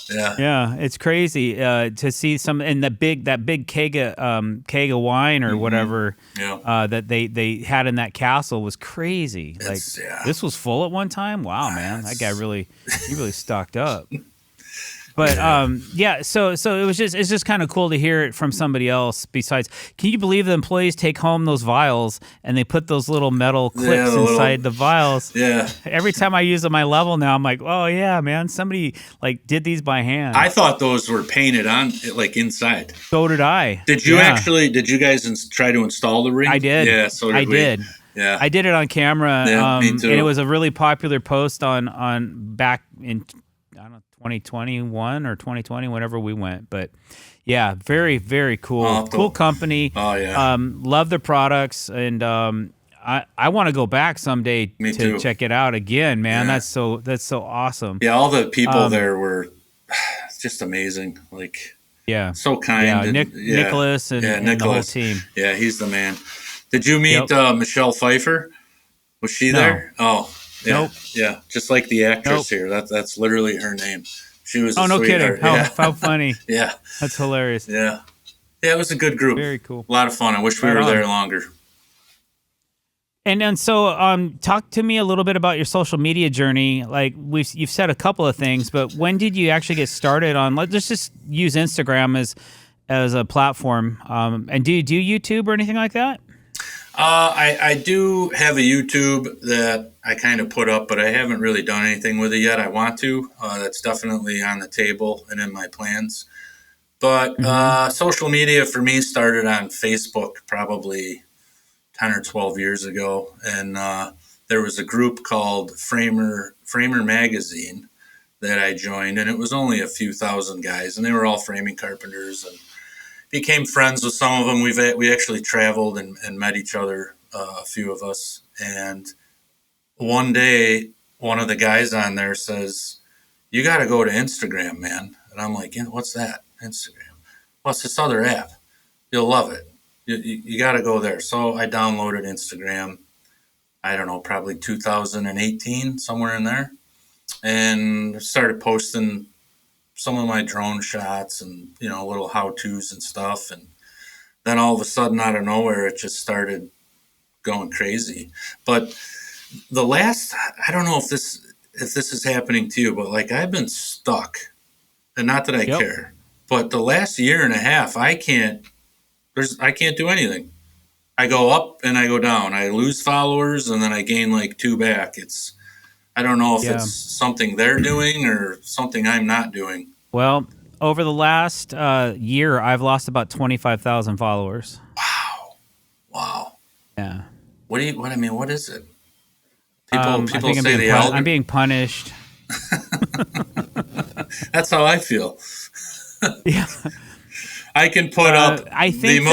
Yeah. Yeah, it's crazy to see some and that big keg of wine or whatever Yeah. that they had in that castle was crazy. Yeah. This was full at one time. Wow, man, that guy he really stocked up. But so it's just kind of cool to hear it from somebody else. Besides, can you believe the employees take home those vials and they put those little metal clips inside the vials? Yeah. Every time I use at my level now, I'm like, oh yeah, man, somebody did these by hand. I thought those were painted on inside. So did I. Did you did you guys try to install the ring? I did. Yeah, so did we. Did. Yeah. I did it on camera. Yeah, me too. And it was a really popular post on back in, I don't know, 2021 or 2020, whenever we went. But yeah, very, very cool. Cool company. Oh, yeah. Love the products. And I want to go back someday to check it out again, man. Yeah. That's so awesome. Yeah, all the people there were just amazing. So kind. Yeah, and, Nicholas and the whole team. Yeah, he's the man. Did you meet Michelle Pfeiffer? Was she there? Oh, yeah. Nope. Yeah, just like the actress here. That's literally her name. She was. Oh, no sweetheart. kidding! Yeah. How funny! Yeah, that's hilarious. Yeah, it was a good group. Very cool. A lot of fun. I wish we were there longer. And so, talk to me a little bit about your social media journey. You've said a couple of things, but when did you actually get started on? Let's just use Instagram as a platform. And do you do YouTube or anything like that? I do have a YouTube that I kind of put up, but I haven't really done anything with it yet. I want to. That's definitely on the table and in my plans. But social media for me started on Facebook probably 10 or 12 years ago. And there was a group called Framer Magazine that I joined, and it was only a few thousand guys, and they were all framing carpenters. And became friends with some of them. We actually traveled and met each other, a few of us. And one day, one of the guys on there says, "You got to go to Instagram, man." And I'm like, "Yeah, what's that? Instagram? What's this other app? You'll love it. You got to go there." So I downloaded Instagram. I don't know, probably 2018, somewhere in there, and started posting some of my drone shots and little how tos and stuff. And then all of a sudden, out of nowhere, it just started going crazy. But the last, I don't know if this is happening to you, but like I've been stuck, and not that I Yep. care, but the last year and a half, I can't do anything. I go up and I go down. I lose followers and then I gain like 2 back. I don't know if Yeah. it's something they're doing or something I'm not doing. Well, over the last year, I've lost about 25,000 followers. Wow. Yeah. What is it? I People think say I'm being punished. That's how I feel. Yeah. I can put up I think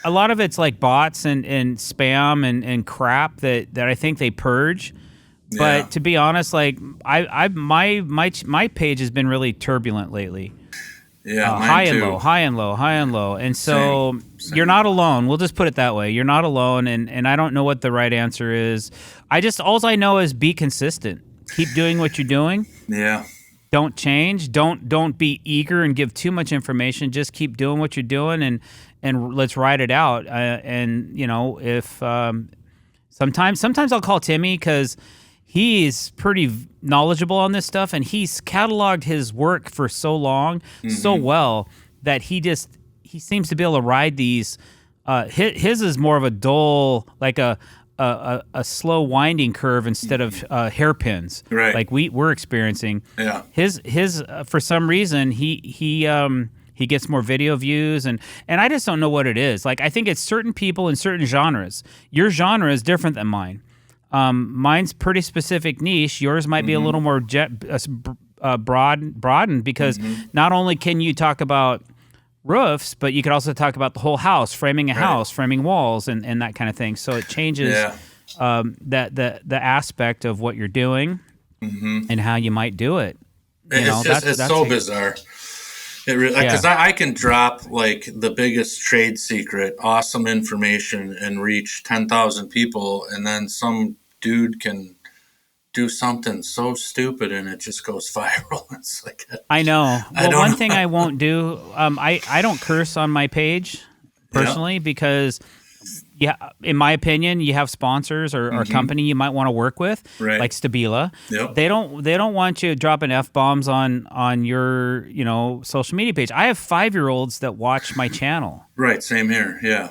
a lot of it's like bots and spam and crap that I think they purge. But Yeah. to be honest, like my page has been really turbulent lately. Yeah, mine High and too. low, high and low, high and low. And so Same. you're not alone. We'll just put it that way. You're not alone, and I don't know what the right answer is. All I know is be consistent. Keep doing what you're doing. Yeah. Don't change. Don't be eager and give too much information. Just keep doing what you're doing, and let's ride it out. And if sometimes I'll call Timmy because he's pretty knowledgeable on this stuff, and he's cataloged his work for so long, so well that he seems to be able to ride these. His is more of a dull, like a slow winding curve instead of hairpins, Right. like we're experiencing. Yeah. His for some reason he gets more video views, and I just don't know what it is. Like I think it's certain people in certain genres. Your genre is different than mine. Mine's pretty specific niche. Yours might be a little more broadened because not only can you talk about roofs, but you could also talk about the whole house, framing a house, framing walls, and that kind of thing. So it changes the aspect of what you're doing and how you might do it. It's so bizarre. It really, because I can drop like the biggest trade secret, awesome information, and reach 10,000 people, and then some dude can do something so stupid and it just goes viral. It's like I know. Well, don't one know. thing I won't do, I don't curse on my page personally because, in my opinion, you have sponsors or a company you might want to work with, Right. like Stabila. Yep. They don't want you dropping F-bombs on your social media page. I have 5-year-olds that watch my channel. Right, same here. Yeah.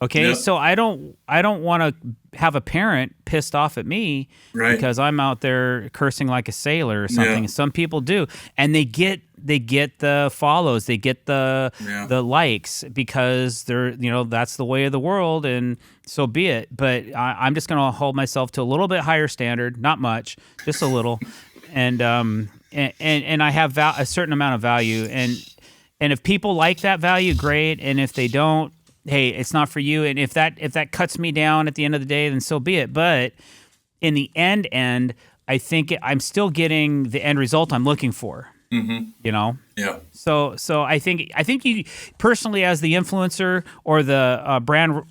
Okay, Yep. so I don't want to have a parent pissed off at me Right. because I'm out there cursing like a sailor or something. Yeah. Some people do, and they get the follows, they get the likes because they're that's the way of the world, and so be it. But I'm just gonna hold myself to a little bit higher standard, not much, just a little, and I have a certain amount of value, and if people like that value, great, and if they don't, hey, it's not for you. And if that cuts me down at the end of the day, then so be it. But in the end, I think I'm still getting the end result I'm looking for. Yeah. So I think you personally, as the influencer or the brand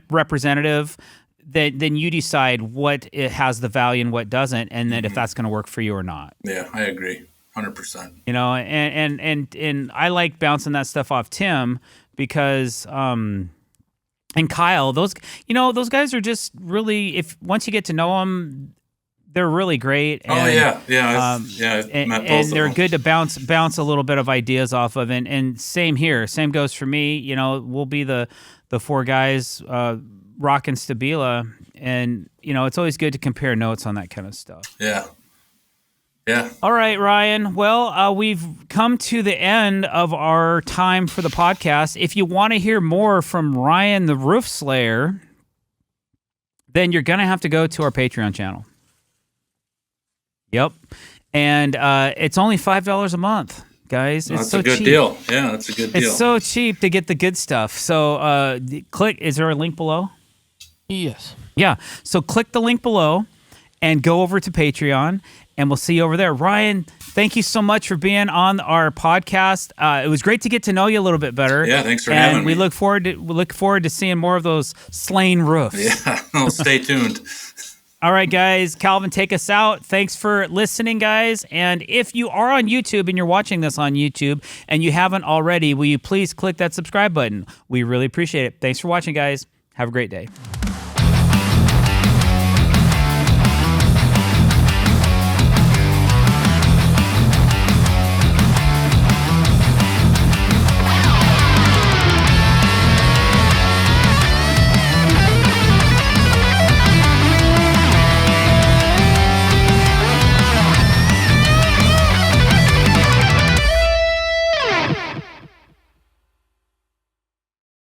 representative, then you decide what it has the value and what doesn't, and then if that's going to work for you or not. Yeah, I agree, 100%. And I like bouncing that stuff off Tim because and Kyle, those guys are just really, if once you get to know them, they're really great. And, I've met both and of they're them. good to bounce a little bit of ideas off of. And same here. Same goes for me. We'll be the 4 guys rocking Stabila, and it's always good to compare notes on that kind of stuff. Yeah. All right, Ryan. Well, we've come to the end of our time for the podcast. If you want to hear more from Ryan the Roof Slayer, then you're going to have to go to our Patreon channel. Yep. And it's only $5 a month. guys. It's That's so a good cheap. deal. Yeah, that's a good deal. It's so cheap to get the good stuff. So click. Is there a link below? Yes. Yeah. So click the link below and go over to Patreon, and we'll see you over there. Ryan, thank you so much for being on our podcast. It was great to get to know you a little bit better. Yeah, thanks for having me. We look forward to seeing more of those slain roofs. Yeah, well, stay tuned. All right, guys. Calvin, take us out. Thanks for listening, guys. And if you are on YouTube and you're watching this on YouTube and you haven't already, will you please click that subscribe button? We really appreciate it. Thanks for watching, guys. Have a great day.